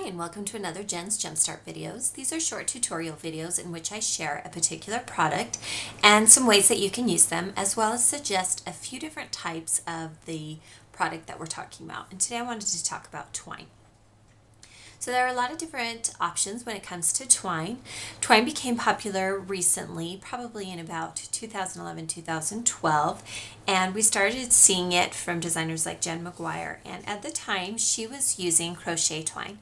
and welcome to another Jen's Jumpstart videos. These are short tutorial videos in which I share a particular product and some ways that you can use them, as well as suggest a few different types of the product that we're talking about. And today I wanted to talk about twine. So there are a lot of different options when it comes to twine. Twine became popular recently, probably in about 2011-2012, and we started seeing it from designers like Jen McGuire, and at the time she was using crochet twine.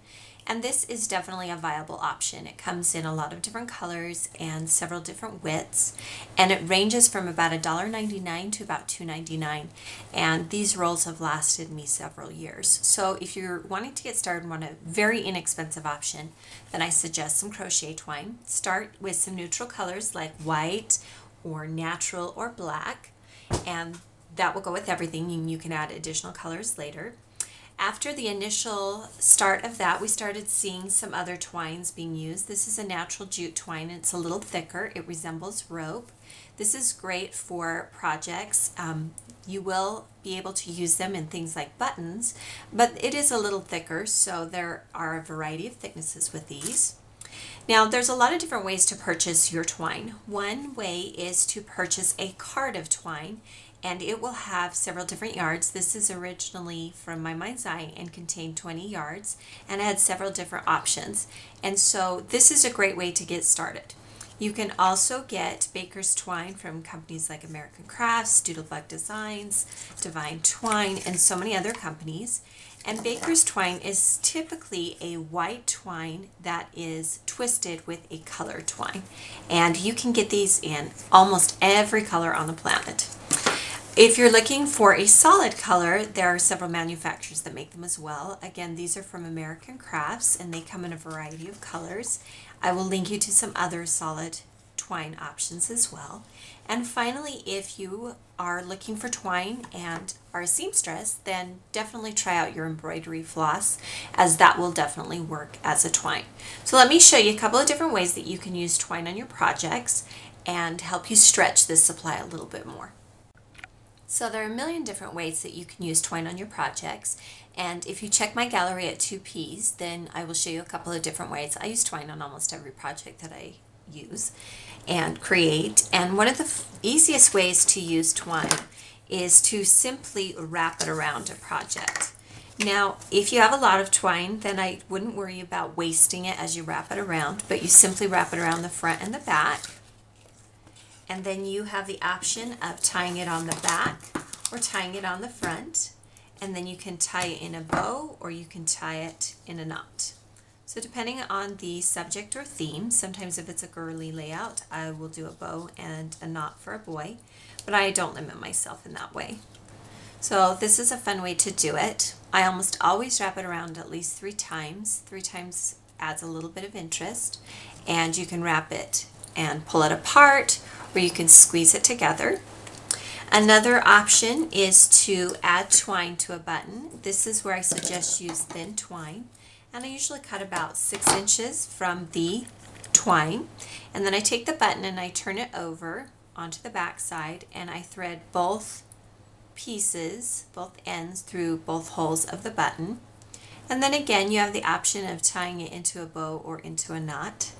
And this is definitely a viable option. It comes in a lot of different colors and several different widths, and it ranges from about $1.99 to about $2.99, and these rolls have lasted me several years. So if you're wanting to get started and want a very inexpensive option, then I suggest some crochet twine. Start with some neutral colors like white or natural or black, and that will go with everything, and you can add additional colors later. After the initial start of that, we started seeing some other twines being used. This is a natural jute twine, and it's a little thicker. It resembles rope. This is great for projects. You will be able to use them in things like buttons, but it is a little thicker, so there are a variety of thicknesses with these. Now, there's a lot of different ways to purchase your twine. One way is to purchase a card of twine, and it will have several different yards. This is originally from my mind's eye and contained 20 yards and had several different options. And so this is a great way to get started. You can also get baker's twine from companies like American Crafts, Doodlebug Designs, Divine Twine, and so many other companies. And baker's twine is typically a white twine that is twisted with a color twine. And you can get these in almost every color on the planet. If you're looking for a solid color, there are several manufacturers that make them as well. Again, these are from American Crafts, and they come in a variety of colors. I will link you to some other solid twine options as well. And finally, if you are looking for twine and are a seamstress, then definitely try out your embroidery floss, as that will definitely work as a twine. So let me show you a couple of different ways that you can use twine on your projects and help you stretch this supply a little bit more. So there are a million different ways that you can use twine on your projects, and if you check my gallery at 2Ps, then I will show you a couple of different ways. I use twine on almost every project that I use and create, and one of the easiest ways to use twine is to simply wrap it around a project. Now, if you have a lot of twine, then I wouldn't worry about wasting it as you wrap it around, but you simply wrap it around the front and the back. And then you have the option of tying it on the back or tying it on the front. And then you can tie it in a bow or you can tie it in a knot. So depending on the subject or theme, sometimes if it's a girly layout, I will do a bow and a knot for a boy, but I don't limit myself in that way. So this is a fun way to do it. I almost always wrap it around at least 3 times. 3 times adds a little bit of interest, and you can wrap it and pull it apart, or you can squeeze it together. Another option is to add twine to a button. This is where I suggest use thin twine, and I usually cut about 6 inches from the twine, and then I take the button and I turn it over onto the back side, and I thread both pieces, both ends, through both holes of the button. And then again, you have the option of tying it into a bow or into a knot.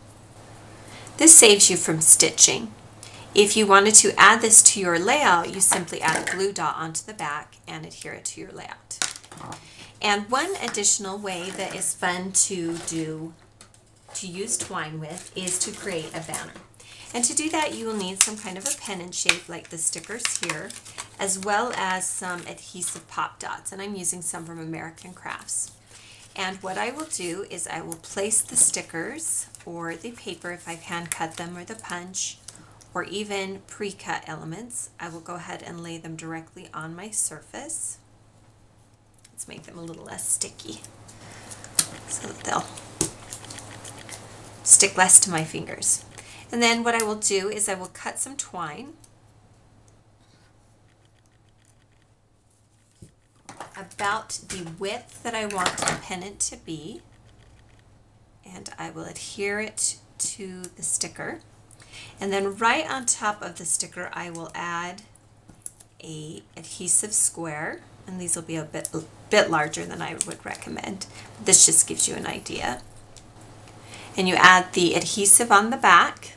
This saves you from stitching. If you wanted to add this to your layout, you simply add a glue dot onto the back and adhere it to your layout. And one additional way that is fun to use twine with is to create a banner. And to do that, you will need some kind of a pen and shape like the stickers here, as well as some adhesive pop dots, and I'm using some from American Crafts. And what I will do is I will place the stickers or the paper, if I've hand cut them, or the punch, or even pre-cut elements. I will go ahead and lay them directly on my surface. Let's make them a little less sticky so that they'll stick less to my fingers. And then what I will do is I will cut some twine about the width that I want the pennant to be, and I will adhere it to the sticker. And then right on top of the sticker, I will add a adhesive square, and these will be a bit larger than I would recommend. This just gives you an idea. And you add the adhesive on the back,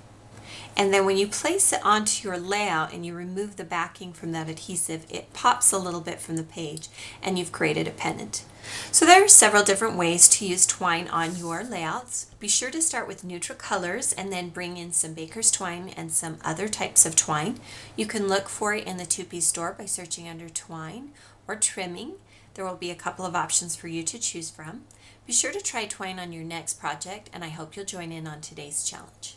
and then when you place it onto your layout and you remove the backing from that adhesive, it pops a little bit from the page and you've created a pennant. So there are several different ways to use twine on your layouts. Be sure to start with neutral colors and then bring in some baker's twine and some other types of twine. You can look for it in the two-piece store by searching under twine or trimming. There will be a couple of options for you to choose from. Be sure to try twine on your next project, and I hope you'll join in on today's challenge.